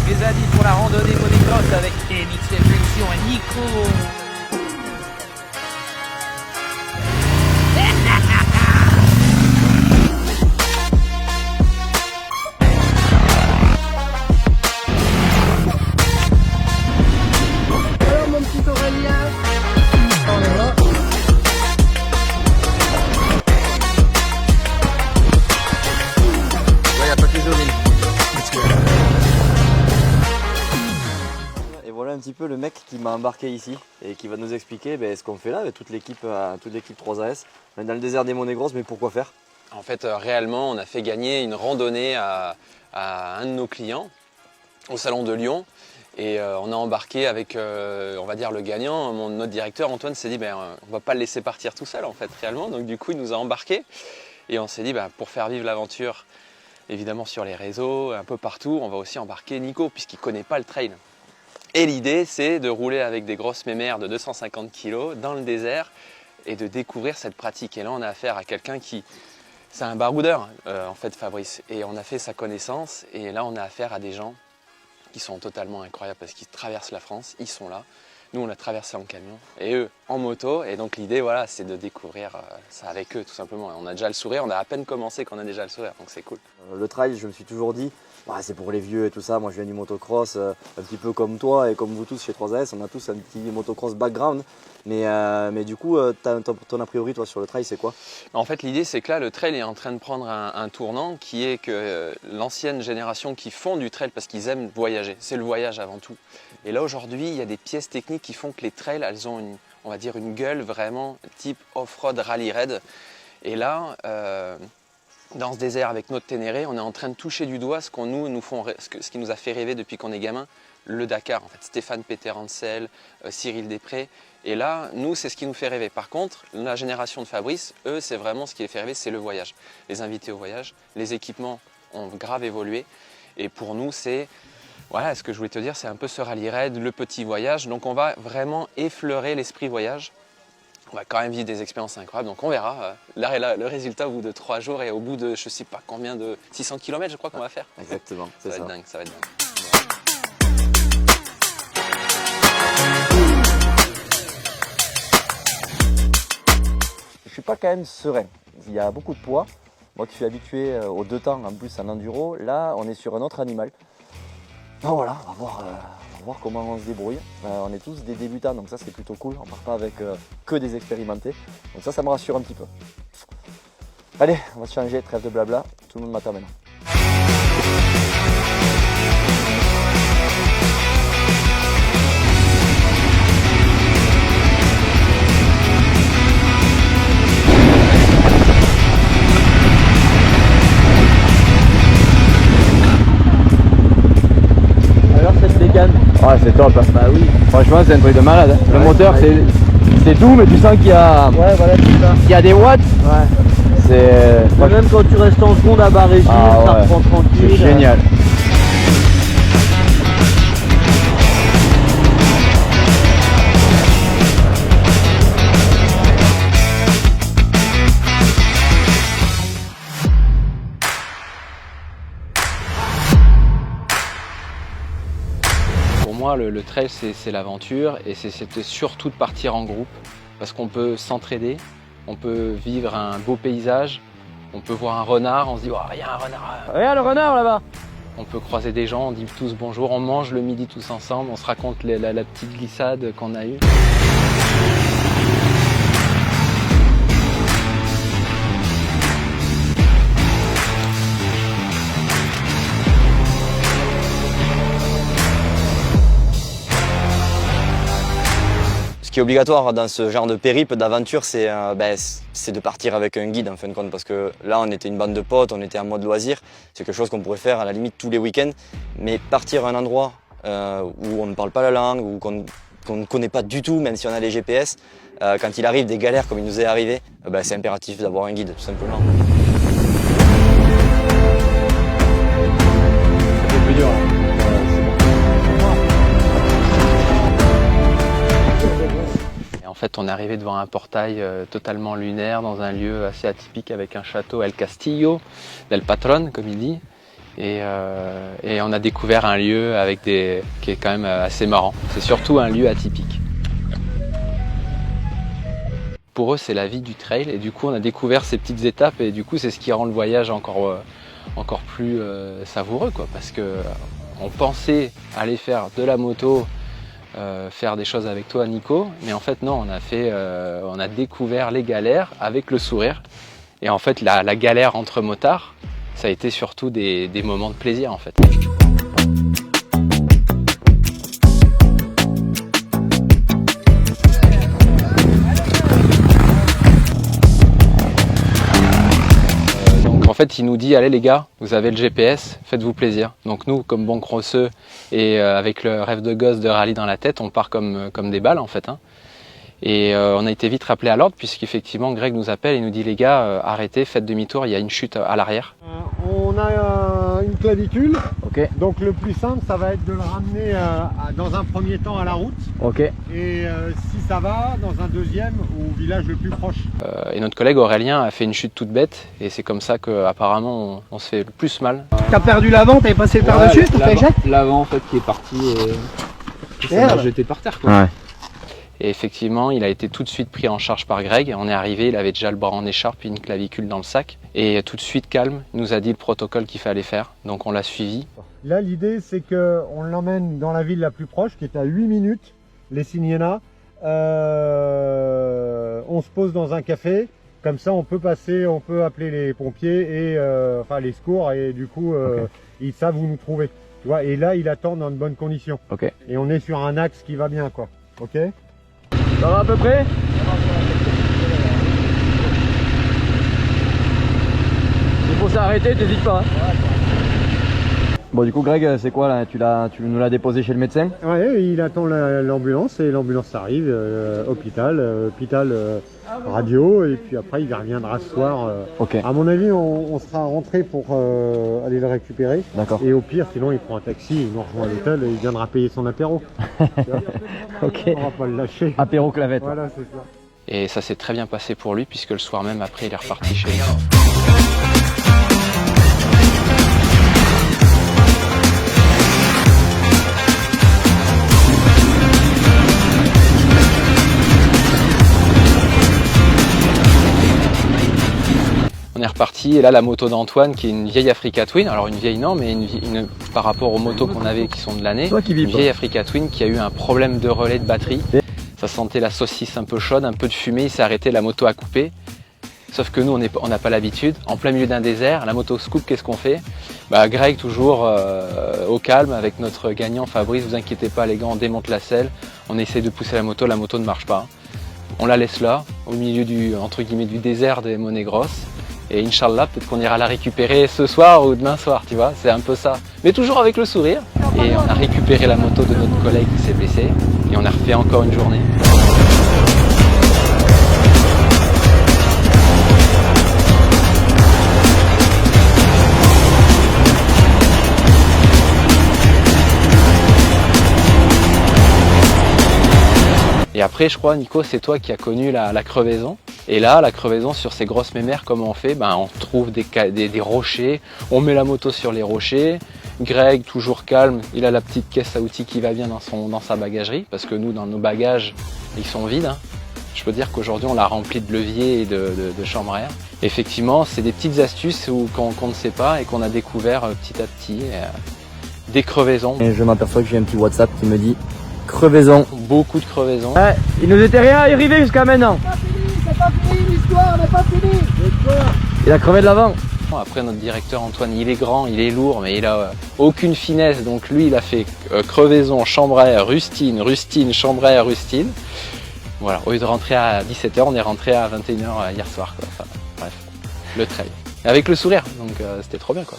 Les amis pour la randonnée motocross avec MX Pulsion et Nico. Alors mon petit Aurélien, on est là. Ouais, y a pas que les orines. Et voilà un petit peu le mec qui m'a embarqué ici et qui va nous expliquer ce qu'on fait là avec toute l'équipe 3AS. On est dans le désert des Monégrosses, mais pourquoi faire? En fait, réellement, on a fait gagner une randonnée à un de nos clients au Salon de Lyon. Et on a embarqué avec, on va dire, le gagnant. Notre directeur, Antoine, s'est dit, on va pas le laisser partir tout seul, en fait, réellement. Donc du coup, il nous a embarqués. Et on s'est dit, pour faire vivre l'aventure, évidemment sur les réseaux, un peu partout, on va aussi embarquer Nico, puisqu'il ne connaît pas le trail. Et l'idée, c'est de rouler avec des grosses mémères de 250 kg dans le désert et de découvrir cette pratique. Et là, on a affaire à quelqu'un qui... C'est un baroudeur, en fait, Fabrice. Et on a fait sa connaissance. Et là, on a affaire à des gens qui sont totalement incroyables parce qu'ils traversent la France, ils sont là. Nous, on l'a traversé en camion et eux en moto. Et donc, l'idée, voilà, c'est de découvrir ça avec eux, tout simplement. On a déjà le sourire, on a à peine commencé qu'on a déjà le sourire. Donc, c'est cool. Le trail, je me suis toujours dit, c'est pour les vieux et tout ça. Moi, je viens du motocross, un petit peu comme toi et comme vous tous chez 3AS. On a tous un petit motocross background. Mais du coup, ton a priori, toi, sur le trail, c'est quoi? En fait, l'idée, c'est que là, le trail est en train de prendre un tournant qui est que l'ancienne génération qui font du trail parce qu'ils aiment voyager, c'est le voyage avant tout. Et là, aujourd'hui, il y a des pièces techniques qui font que les trails, elles ont on va dire une gueule vraiment type off-road rally raid. Et là, dans ce désert avec notre Ténéré, on est en train de toucher du doigt ce qui nous a fait rêver depuis qu'on est gamin, le Dakar. En fait, Stéphane Peter-Hansel, Cyril Després. Et là, nous, c'est ce qui nous fait rêver. Par contre, la génération de Fabrice, eux, c'est vraiment ce qui les fait rêver, c'est le voyage. Les invités au voyage, les équipements ont grave évolué. Et pour nous, c'est, voilà, ce que je voulais te dire, c'est un peu ce rallye raid, le petit voyage. Donc, on va vraiment effleurer l'esprit voyage. On va quand même vivre des expériences incroyables. Donc, on verra le résultat au bout de 3 jours et au bout de, je sais pas combien, de 600 km, je crois qu'on va faire. Exactement, c'est ça. Ça va être dingue, ça va être dingue. Je suis pas quand même serein. Il y a beaucoup de poids. Moi qui suis habitué aux deux temps, en plus en enduro, là on est sur un autre animal. Donc voilà, on va voir comment on se débrouille. On est tous des débutants, donc ça c'est plutôt cool. On part pas avec que des expérimentés. Donc ça me rassure un petit peu. Allez, on va se changer, trêve de blabla. Tout le monde m'attend maintenant. Ouais, c'est top. Bah oui. Franchement, c'est un truc de malade. Hein. Le moteur, c'est tout, mais tu sens qu'il y a, qu'il y a des watts. Ouais. C'est Même quand tu restes en seconde à bas régime, ça reprend tranquille. C'est génial. Pour moi, le trail, c'est l'aventure et c'est surtout de partir en groupe parce qu'on peut s'entraider, on peut vivre un beau paysage, on peut voir un renard, on se dit « il y a un renard !» Regarde le renard là-bas. On peut croiser des gens, on dit tous bonjour, on mange le midi tous ensemble, on se raconte la petite glissade qu'on a eue. Ce qui est obligatoire dans ce genre de périple, d'aventure, c'est de partir avec un guide en fin de compte. Parce que là, on était une bande de potes, on était en mode loisir. C'est quelque chose qu'on pourrait faire à la limite tous les week-ends. Mais partir à un endroit où on ne parle pas la langue, ou qu'on ne connaît pas du tout, même si on a les GPS, quand il arrive des galères comme il nous est arrivé, c'est impératif d'avoir un guide, tout simplement. C'est plus dur. En fait, on est arrivé devant un portail totalement lunaire, dans un lieu assez atypique avec un château El Castillo del Patron, comme il dit. Et on a découvert un lieu qui est quand même assez marrant. C'est surtout un lieu atypique. Pour eux, c'est la vie du trail et du coup, on a découvert ces petites étapes et du coup, c'est ce qui rend le voyage encore plus savoureux, quoi, parce que on pensait aller faire de la moto, faire des choses avec toi, Nico, mais en fait non, on a découvert les galères avec le sourire. Et en fait, la galère entre motards, ça a été surtout des moments de plaisir en fait. Donc en fait, il nous dit, allez les gars, vous avez le GPS, faites-vous plaisir. Donc nous, comme bons crosseux et avec le rêve de gosse de rallye dans la tête, on part comme des balles en fait. Hein. Et on a été vite rappelé à l'ordre puisqu'effectivement Greg nous appelle et nous dit les gars, arrêtez, faites demi-tour, il y a une chute à l'arrière. On a une clavicule, Ok. donc le plus simple ça va être de le ramener dans un premier temps à la route Ok. et si ça va, dans un deuxième au village le plus proche. Et notre collègue Aurélien a fait une chute toute bête et c'est comme ça qu'apparemment on se fait le plus mal. T'as perdu l'avant, t'avais passé par-dessus, t'as fait échec. L'avant en fait qui est parti et ça m'a jeté par terre quoi. Ouais. Et effectivement, il a été tout de suite pris en charge par Greg. On est arrivé, il avait déjà le bras en écharpe et une clavicule dans le sac. Et tout de suite, calme, il nous a dit le protocole qu'il fallait faire. Donc on l'a suivi. Là l'idée c'est qu'on l'emmène dans la ville la plus proche qui est à 8 minutes, les Signena. On se pose dans un café, comme ça on peut passer, on peut appeler les pompiers et enfin les secours et du coup ils savent où nous trouver. Tu vois, et là il attend dans de bonnes conditions. Ok. Et on est sur un axe qui va bien quoi. Ok. Ça va à peu près? Il faut s'arrêter, t'hésites pas. Hein. Bon du coup Greg, c'est quoi là? Tu nous l'as déposé chez le médecin? Ouais, il attend l'ambulance et l'ambulance arrive, hôpital, radio et puis après il reviendra ce soir. Ok. À mon avis on sera rentré pour aller le récupérer. D'accord. Et au pire sinon il prend un taxi, il nous rejoint à l'hôtel et il viendra payer son apéro. Ok. On va pas le lâcher. Apéro clavette. Voilà c'est ça. Et ça s'est très bien passé pour lui puisque le soir même après il est reparti chez lui. On est reparti et là la moto d'Antoine qui est une vieille Africa Twin, alors une vieille non mais par rapport aux motos qu'on avait qui sont de l'année, Toi qui vis une vieille Africa Twin qui a eu un problème de relais de batterie. Ça sentait la saucisse un peu chaude, un peu de fumée, il s'est arrêté, la moto a coupé. Sauf que nous on n'a pas l'habitude, en plein milieu d'un désert, la moto se coupe, qu'est-ce qu'on fait? Bah Greg toujours au calme avec notre gagnant Fabrice, vous inquiétez pas les gars, on démonte la selle, on essaie de pousser la moto ne marche pas. On la laisse là, au milieu entre guillemets, du désert des monnaies grosses. Et Inch'Allah, peut-être qu'on ira la récupérer ce soir ou demain soir, tu vois, c'est un peu ça. Mais toujours avec le sourire. Et on a récupéré la moto de notre collègue qui s'est blessé. Et on a refait encore une journée. Et après, je crois, Nico, c'est toi qui as connu la crevaison. Et là, la crevaison sur ces grosses mémères, comment on fait? Ben, on trouve des rochers, on met la moto sur les rochers. Greg, toujours calme, il a la petite caisse à outils qui va bien dans sa bagagerie, parce que nous, dans nos bagages, ils sont vides. Hein. Je peux dire qu'aujourd'hui, on l'a rempli de leviers et de chambres à air. Effectivement, c'est des petites astuces qu'on ne sait pas et qu'on a découvert petit à petit. Des crevaisons. Et je m'aperçois que j'ai un petit WhatsApp qui me dit crevaison. Beaucoup de crevaisons. Ouais, il nous était rien arrivé jusqu'à maintenant. C'est pas fini l'histoire, n'est pas fini. Il a crevé de l'avant. Après, notre directeur Antoine, il est grand, il est lourd, mais il a aucune finesse. Donc lui, il a fait crevaison, chambre à air, rustine, chambre à air, rustine. Voilà, au lieu de rentrer à 17h, on est rentré à 21h hier soir. Quoi. Enfin, bref, le trail. Avec le sourire, donc c'était trop bien quoi.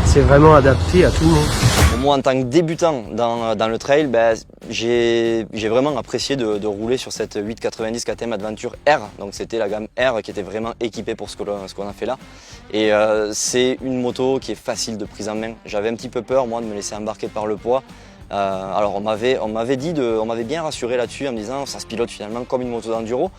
C'est vraiment adapté à tout le monde. Moi, en tant que débutant dans le trail, ben, j'ai vraiment apprécié de rouler sur cette 890 KTM Adventure R. Donc c'était la gamme R qui était vraiment équipée pour ce qu'on a fait là. Et c'est une moto qui est facile de prise en main. J'avais un petit peu peur, moi, de me laisser embarquer par le poids. Alors on m'avait bien rassuré là-dessus en me disant ça se pilote finalement comme une moto d'enduro.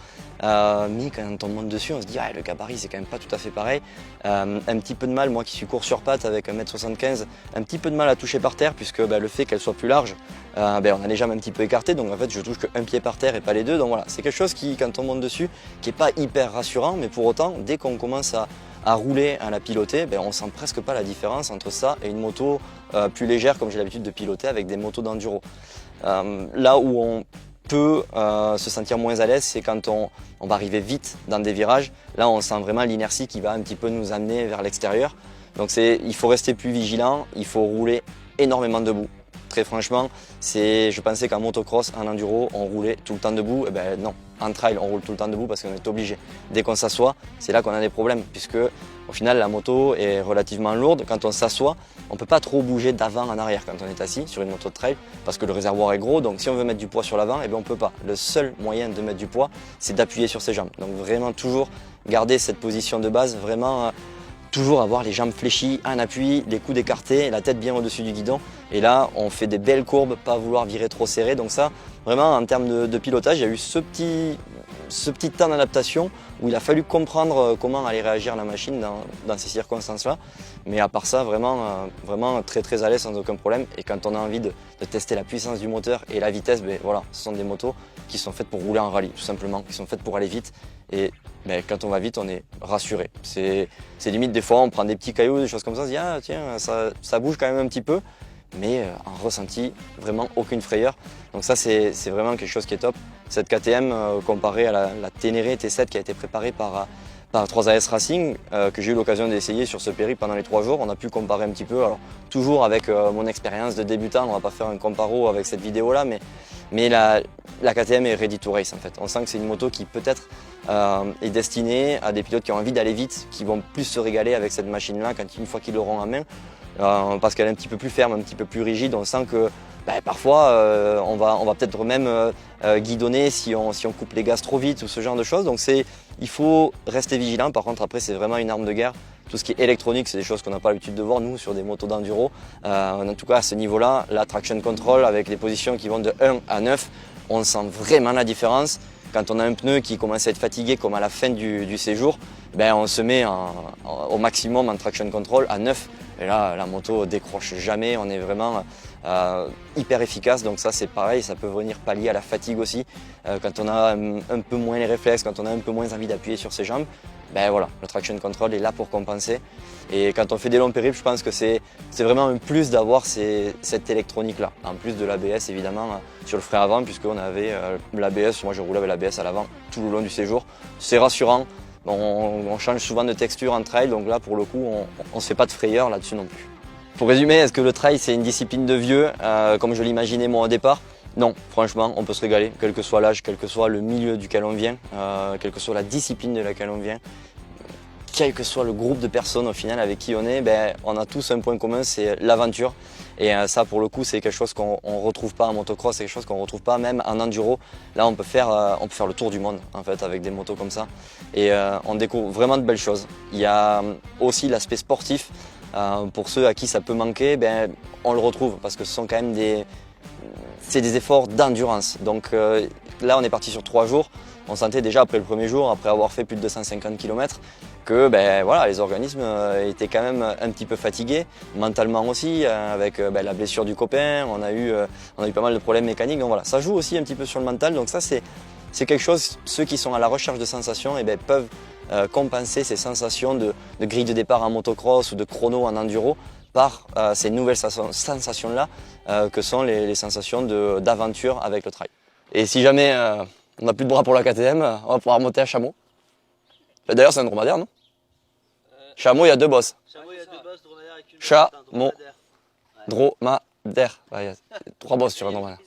Mais quand on monte dessus, on se dit ah, le gabarit c'est quand même pas tout à fait pareil. Un petit peu de mal, moi qui suis court sur pattes avec 1m75, un petit peu de mal à toucher par terre puisque le fait qu'elle soit plus large, on a les jambes un petit peu écartées, donc en fait je touche qu'un pied par terre et pas les deux. Donc voilà, c'est quelque chose qui, quand on monte dessus, qui n'est pas hyper rassurant, mais pour autant, dès qu'on commence à rouler, à la piloter, on sent presque pas la différence entre ça et une moto plus légère comme j'ai l'habitude de piloter avec des motos d'enduro. Là où on peut se sentir moins à l'aise, c'est quand on va arriver vite dans des virages. Là, on sent vraiment l'inertie qui va un petit peu nous amener vers l'extérieur. Donc il faut rester plus vigilant, il faut rouler énormément debout. Très franchement, je pensais qu'en motocross, en enduro, on roulait tout le temps debout. Non, en trail, on roule tout le temps debout parce qu'on est obligé. Dès qu'on s'assoit, c'est là qu'on a des problèmes puisque au final, la moto est relativement lourde. Quand on s'assoit, on ne peut pas trop bouger d'avant en arrière quand on est assis sur une moto de trail parce que le réservoir est gros. Donc si on veut mettre du poids sur l'avant, on ne peut pas. Le seul moyen de mettre du poids, c'est d'appuyer sur ses jambes. Donc vraiment toujours garder cette position de base, vraiment toujours avoir les jambes fléchies, un appui, les coudes écartés, la tête bien au-dessus du guidon. Et là, on fait des belles courbes, pas vouloir virer trop serré. Donc ça, vraiment, en termes de pilotage, il y a eu ce petit temps d'adaptation où il a fallu comprendre comment allait réagir la machine dans ces circonstances-là. Mais à part ça, vraiment très très à l'aise sans aucun problème. Et quand on a envie de tester la puissance du moteur et la vitesse, voilà, ce sont des motos qui sont faites pour rouler en rallye, tout simplement, qui sont faites pour aller vite. Et quand on va vite, on est rassuré. C'est limite, des fois, on prend des petits cailloux, des choses comme ça, on se dit ah tiens, ça bouge quand même un petit peu. Mais en ressenti, vraiment aucune frayeur. Donc ça, c'est vraiment quelque chose qui est top. Cette KTM, comparée à la Ténéré T7 qui a été préparée par 3AS Racing, que j'ai eu l'occasion d'essayer sur ce périple pendant les 3 jours, on a pu comparer un petit peu. Alors, toujours avec mon expérience de débutant, on ne va pas faire un comparo avec cette vidéo-là, mais la KTM est ready to race en fait. On sent que c'est une moto qui peut-être est destinée à des pilotes qui ont envie d'aller vite, qui vont plus se régaler avec cette machine-là une fois qu'ils l'auront en main. Parce qu'elle est un petit peu plus ferme, un petit peu plus rigide. On sent que parfois on va peut-être même guidonner si on coupe les gaz trop vite ou ce genre de choses. Donc il faut rester vigilant. Par contre après c'est vraiment une arme de guerre. Tout ce qui est électronique, c'est des choses qu'on n'a pas l'habitude de voir nous sur des motos d'enduro. En tout cas à ce niveau-là, la traction control avec les positions qui vont de 1 à 9, on sent vraiment la différence. Quand on a un pneu qui commence à être fatigué comme à la fin du séjour, on se met au maximum en traction control à 9. Et là, la moto décroche jamais, on est vraiment hyper efficace. Donc ça, c'est pareil, ça peut venir pallier à la fatigue aussi. Quand on a un peu moins les réflexes, quand on a un peu moins envie d'appuyer sur ses jambes, voilà, le traction control est là pour compenser. Et quand on fait des longs périples, je pense que c'est vraiment un plus d'avoir cette électronique-là. En plus de l'ABS, évidemment, sur le frein avant, puisqu'on avait l'ABS, moi je roulais avec l'ABS à l'avant tout le long du séjour. C'est rassurant. On change souvent de texture en trail, donc là pour le coup on ne se fait pas de frayeur là-dessus non plus. Pour résumer, est-ce que le trail c'est une discipline de vieux comme je l'imaginais moi au départ? Non, franchement on peut se régaler, quel que soit l'âge, quel que soit le milieu duquel on vient, quelle que soit la discipline de laquelle on vient, quel que soit le groupe de personnes au final avec qui on est, on a tous un point commun, c'est l'aventure. Et ça pour le coup c'est quelque chose qu'on ne retrouve pas en motocross, c'est quelque chose qu'on ne retrouve pas même en enduro. Là on peut faire le tour du monde en fait avec des motos comme ça. Et on découvre vraiment de belles choses. Il y a aussi l'aspect sportif. Pour ceux à qui ça peut manquer, on le retrouve parce que ce sont quand même des efforts d'endurance. Donc là on est parti sur 3 jours. On sentait déjà après le premier jour, après avoir fait plus de 250 km, que voilà, les organismes étaient quand même un petit peu fatigués, mentalement aussi, avec la blessure du copain, on a eu pas mal de problèmes mécaniques. Donc voilà, ça joue aussi un petit peu sur le mental. Donc ça c'est quelque chose, ceux qui sont à la recherche de sensations peuvent compenser ces sensations de grille de départ en motocross ou de chrono en enduro par ces nouvelles sensations-là que sont les sensations d'aventure avec le trail. Et si jamais on n'a plus de bras pour la KTM, on va pouvoir monter à Chameau. D'ailleurs, c'est un dromadaire, non? Chameau, il y a 2 bosses. Chameau, il y a 2 bosses, dromadaire avec une Chameau, dromadaire. Il y a 3 bosses sur un dromadaire.